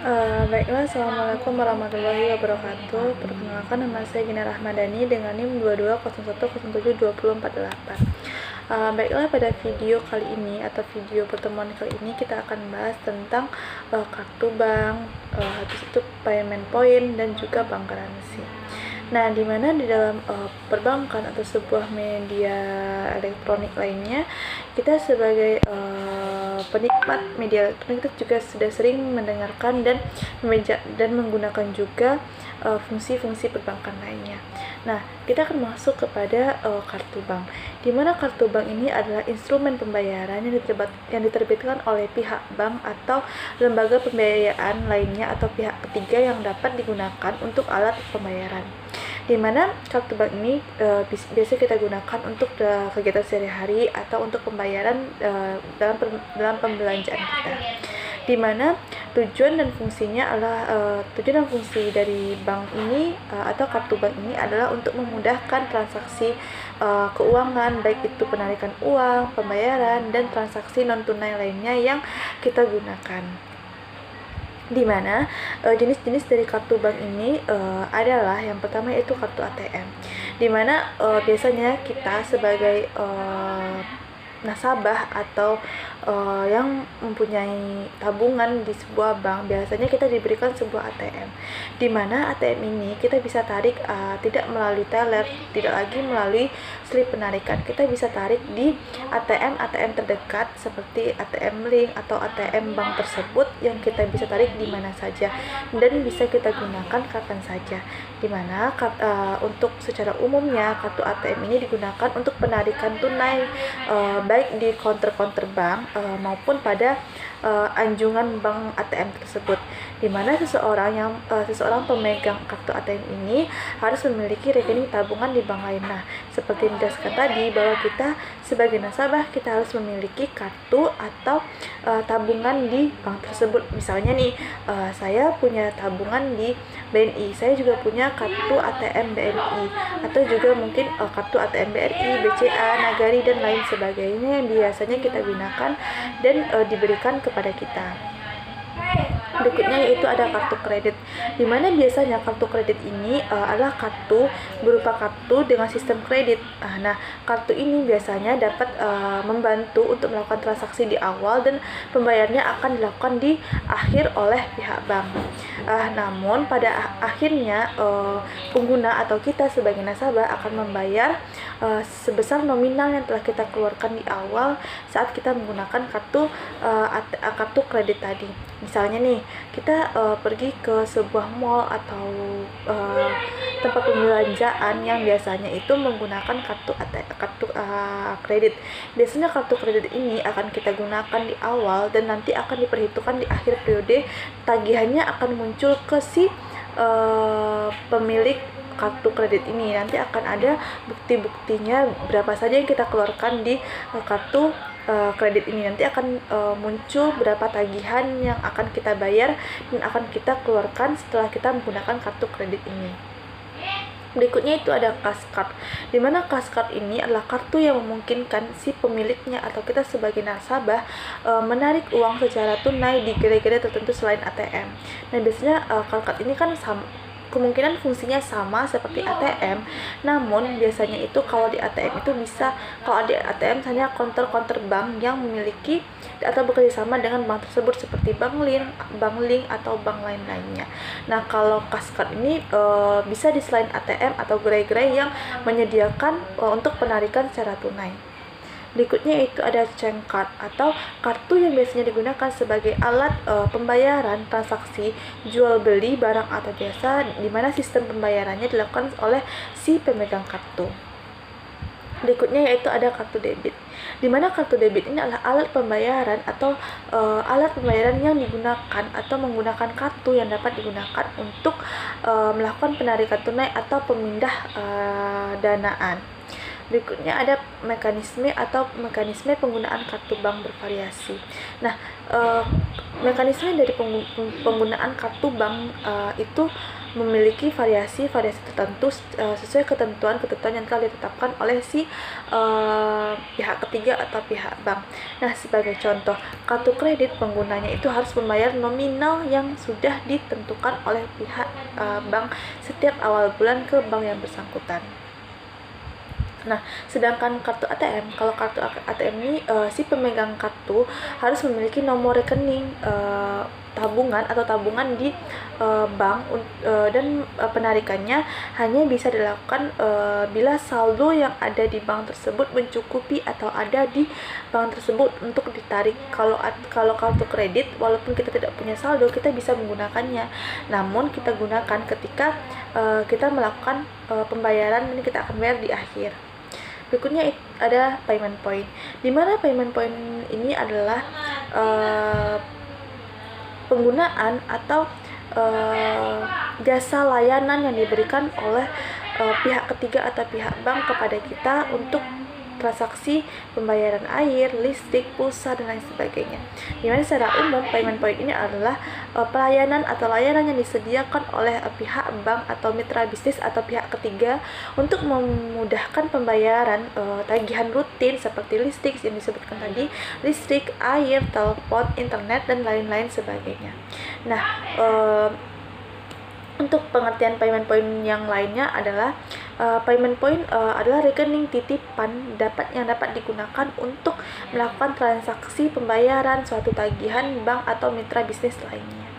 Baiklah, Assalamualaikum warahmatullahi wabarakatuh. Perkenalkan, nama saya Gina Rahmadani dengan NIM 2201072048. Baiklah, pada video kali ini atau video pertemuan kali ini kita akan bahas tentang kartu bank, habis itu payment point, dan juga bank garansi. Nah, dimana di dalam perbankan atau sebuah media elektronik lainnya, kita sebagai penikmat media elektronik itu juga sudah sering mendengarkan dan menggunakan juga fungsi-fungsi perbankan lainnya. Nah, kita akan masuk kepada kartu bank, di mana kartu bank ini adalah instrumen pembayaran yang diterbitkan oleh pihak bank atau lembaga pembiayaan lainnya atau pihak ketiga yang dapat digunakan untuk alat pembayaran. Di mana kartu bank ini biasa kita gunakan untuk kegiatan sehari-hari atau untuk pembayaran dalam pembelanjaan kita. Di mana tujuan dan fungsi dari bank ini atau kartu bank ini adalah untuk memudahkan transaksi keuangan, baik itu penarikan uang, pembayaran, dan transaksi non tunai lainnya yang kita gunakan. Di mana jenis-jenis dari kartu bank ini adalah yang pertama yaitu kartu ATM, di mana biasanya kita sebagai nasabah atau yang mempunyai tabungan di sebuah bank, biasanya kita diberikan sebuah ATM, di mana ATM ini kita bisa tarik tidak melalui teller, tidak lagi melalui slip penarikan. Kita bisa tarik di ATM terdekat seperti ATM Link atau ATM bank tersebut yang kita bisa tarik di mana saja dan bisa kita gunakan kapan saja. Di mana untuk secara umumnya kartu ATM ini digunakan untuk penarikan tunai baik di counter bank maupun pada anjungan bank ATM tersebut, di mana seseorang pemegang kartu ATM ini harus memiliki rekening tabungan di bank lain. Nah, seperti yang dijelaskan tadi, bahwa kita sebagai nasabah kita harus memiliki kartu atau tabungan di bank tersebut. Misalnya nih, saya punya tabungan di BNI, saya juga punya kartu ATM BNI, atau juga mungkin kartu ATM BRI, BCA, Nagari, dan lain sebagainya yang biasanya kita gunakan dan diberikan kepada kita. Berikutnya yaitu ada kartu kredit, di mana biasanya kartu kredit ini adalah kartu berupa kartu dengan sistem kredit. Nah, kartu ini biasanya dapat membantu untuk melakukan transaksi di awal dan pembayarannya akan dilakukan di akhir oleh pihak bank. Namun pada akhirnya pengguna atau kita sebagai nasabah akan membayar sebesar nominal yang telah kita keluarkan di awal saat kita menggunakan kartu kredit tadi. Misalnya nih, kita pergi ke sebuah mall atau tempat pembelanjaan yang biasanya itu menggunakan kartu kredit. Biasanya kartu kredit ini akan kita gunakan di awal dan nanti akan diperhitungkan di akhir periode. Tagihannya akan muncul ke si pemilik kartu kredit ini. Nanti akan ada bukti-buktinya berapa saja yang kita keluarkan di kartu kredit ini. Nanti akan muncul berapa tagihan yang akan kita bayar dan akan kita keluarkan setelah kita menggunakan kartu kredit ini. Berikutnya itu ada cash card, di mana cash card ini adalah kartu yang memungkinkan si pemiliknya atau kita sebagai nasabah menarik uang secara tunai di gerai-gerai tertentu selain ATM. Nah, biasanya cash card ini kan kemungkinan fungsinya sama seperti ATM, namun biasanya itu kalau di ATM itu kalau di ATM hanya counter bank yang memiliki atau bekerja sama dengan bank tersebut seperti bank link atau bank lainnya. Nah, kalau cash card ini bisa di selain ATM atau gerai-gerai yang menyediakan untuk penarikan secara tunai. Berikutnya itu ada change card atau kartu yang biasanya digunakan sebagai alat pembayaran transaksi jual beli barang atau jasa, di mana sistem pembayarannya dilakukan oleh si pemegang kartu. Berikutnya yaitu ada kartu debit, di mana kartu debit ini adalah alat pembayaran atau alat pembayaran yang digunakan atau menggunakan kartu yang dapat digunakan untuk melakukan penarikan tunai atau pemindah danaan. Berikutnya ada mekanisme penggunaan kartu bank bervariasi. Nah, mekanisme dari penggunaan kartu bank itu memiliki variasi-variasi tertentu sesuai ketentuan-ketentuan yang telah ditetapkan oleh si pihak ketiga atau pihak bank. Nah, sebagai contoh, kartu kredit penggunanya itu harus membayar nominal yang sudah ditentukan oleh pihak bank setiap awal bulan ke bank yang bersangkutan. Nah, sedangkan kartu ATM, kalau kartu ATM ini si pemegang kartu harus memiliki nomor rekening tabungan atau tabungan di bank dan penarikannya hanya bisa dilakukan bila saldo yang ada di bank tersebut mencukupi atau ada di bank tersebut untuk ditarik. Kalau kartu kredit, walaupun kita tidak punya saldo, kita bisa menggunakannya. Namun kita gunakan ketika kita melakukan pembayaran dan kita akan bayar di akhir. Berikutnya ada payment point, di mana payment point ini adalah penggunaan atau jasa layanan yang diberikan oleh pihak ketiga atau pihak bank kepada kita untuk transaksi pembayaran air, listrik, pulsa, dan lain sebagainya. Dimana secara umum payment point ini adalah pelayanan atau layanan yang disediakan oleh pihak bank atau mitra bisnis atau pihak ketiga untuk memudahkan pembayaran tagihan rutin seperti listrik yang disebutkan tadi, listrik, air, telepon, internet, dan lain-lain sebagainya. Nah, untuk pengertian payment point yang lainnya adalah payment point adalah rekening titipan yang dapat digunakan untuk melakukan transaksi pembayaran suatu tagihan bank atau mitra bisnis lainnya.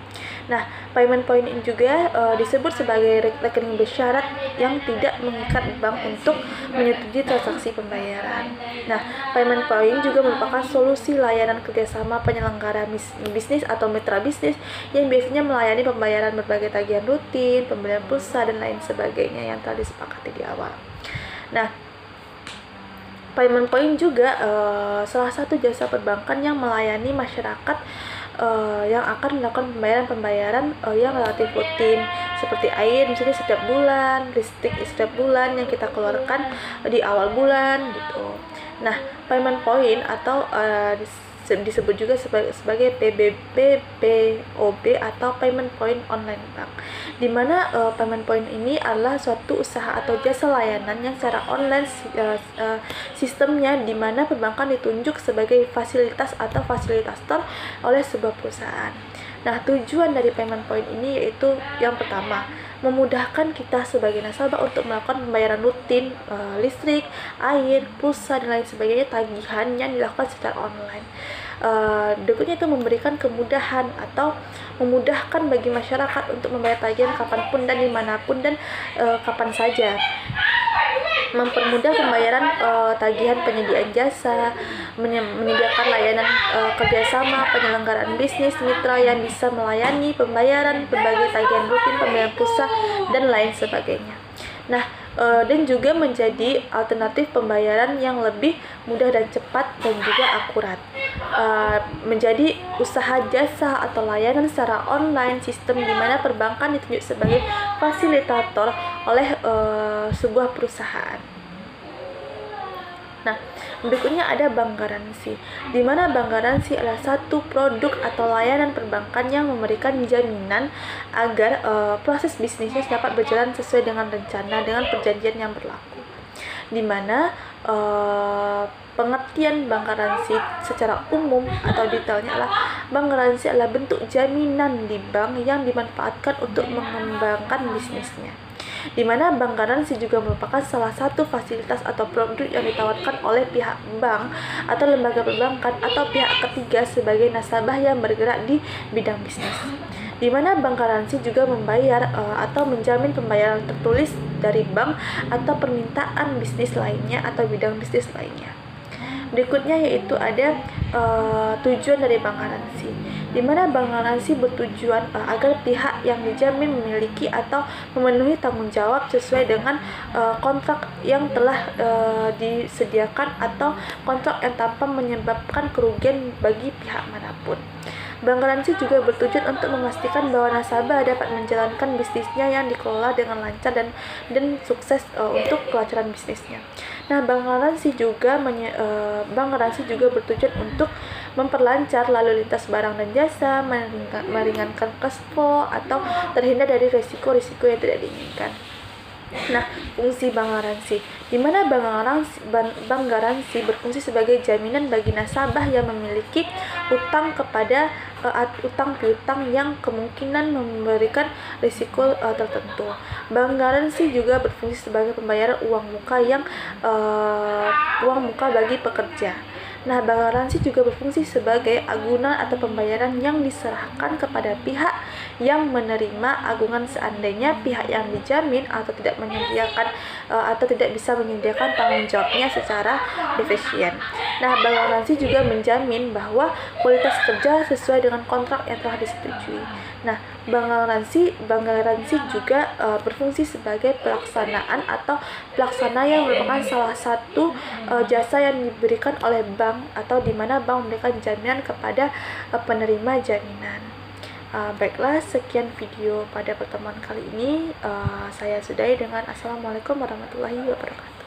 Nah, payment point ini juga disebut sebagai rekening bersyarat yang tidak mengikat bank untuk menyetujui transaksi pembayaran. Nah, payment point juga merupakan solusi layanan kerjasama penyelenggara bisnis atau mitra bisnis yang biasanya melayani pembayaran berbagai tagihan rutin, pembelian pulsa, dan lain sebagainya yang telah disepakati di awal. Nah, payment point juga salah satu jasa perbankan yang melayani masyarakat yang akan melakukan pembayaran yang relatif rutin seperti air misalnya setiap bulan, listrik setiap bulan yang kita keluarkan di awal bulan gitu. Nah, payment point atau disebut juga sebagai POB atau payment point online bank, di mana payment point ini adalah suatu usaha atau jasa layanan yang secara online sistemnya di mana perbankan ditunjuk sebagai fasilitas atau fasilitator oleh sebuah perusahaan. Nah, tujuan dari payment point ini yaitu yang pertama, memudahkan kita sebagai nasabah untuk melakukan pembayaran rutin listrik, air, pulsa, dan lain sebagainya tagihan yang dilakukan secara online. Berikutnya itu memberikan kemudahan atau memudahkan bagi masyarakat untuk membayar tagihan kapanpun dan dimanapun dan kapan saja. Mempermudah pembayaran tagihan penyediaan jasa, menyediakan layanan kerjasama penyelenggaraan bisnis mitra yang bisa melayani pembayaran berbagai tagihan rutin, pembayaran pulsa, dan lain sebagainya. Nah, dan juga menjadi alternatif pembayaran yang lebih mudah dan cepat dan juga akurat. Menjadi usaha jasa atau layanan secara online sistem di mana perbankan ditunjuk sebagai fasilitator oleh sebuah perusahaan. Nah, berikutnya ada bank garansi, di mana bank garansi adalah satu produk atau layanan perbankan yang memberikan jaminan agar proses bisnisnya dapat berjalan sesuai dengan rencana dengan perjanjian yang berlaku. Di mana pengertian bank garansi secara umum atau detailnya adalah bank garansi adalah bentuk jaminan di bank yang dimanfaatkan untuk mengembangkan bisnisnya, di mana bank garansi juga merupakan salah satu fasilitas atau produk yang ditawarkan oleh pihak bank atau lembaga perbankan atau pihak ketiga sebagai nasabah yang bergerak di bidang bisnis, di mana bank garansi juga membayar atau menjamin pembayaran tertulis dari bank atau permintaan bisnis lainnya atau bidang bisnis lainnya. Berikutnya yaitu ada tujuan dari bank garansi, di mana bank garansi bertujuan agar pihak yang dijamin memiliki atau memenuhi tanggung jawab sesuai dengan kontrak yang telah disediakan atau kontrak yang tanpa menyebabkan kerugian bagi pihak manapun. Bank garansi juga bertujuan untuk memastikan bahwa nasabah dapat menjalankan bisnisnya yang dikelola dengan lancar dan sukses untuk kelancaran bisnisnya. Nah, bank garansi juga bertujuan untuk memperlancar lalu lintas barang dan jasa, meringankan cash flow, atau terhindar dari risiko-risiko yang tidak diinginkan. Nah, fungsi bank garansi, di mana bank garansi berfungsi sebagai jaminan bagi nasabah yang memiliki utang kepada utang piutang yang kemungkinan memberikan risiko tertentu. Bank garansi juga berfungsi sebagai pembayaran uang muka bagi pekerja. Nah, bank garansi juga berfungsi sebagai agunan atau pembayaran yang diserahkan kepada pihak yang menerima agungan seandainya pihak yang dijamin atau tidak bisa menyediakan tanggung jawabnya secara efisien. Nah, bank garansi juga menjamin bahwa kualitas kerja sesuai dengan kontrak yang telah disetujui. Nah, bank garansi juga berfungsi sebagai pelaksana yang merupakan salah satu jasa yang diberikan oleh bank, atau di mana bank memberikan jaminan kepada penerima jaminan. Baiklah, sekian video pada pertemuan kali ini. Saya sudahi dengan Assalamualaikum warahmatullahi wabarakatuh.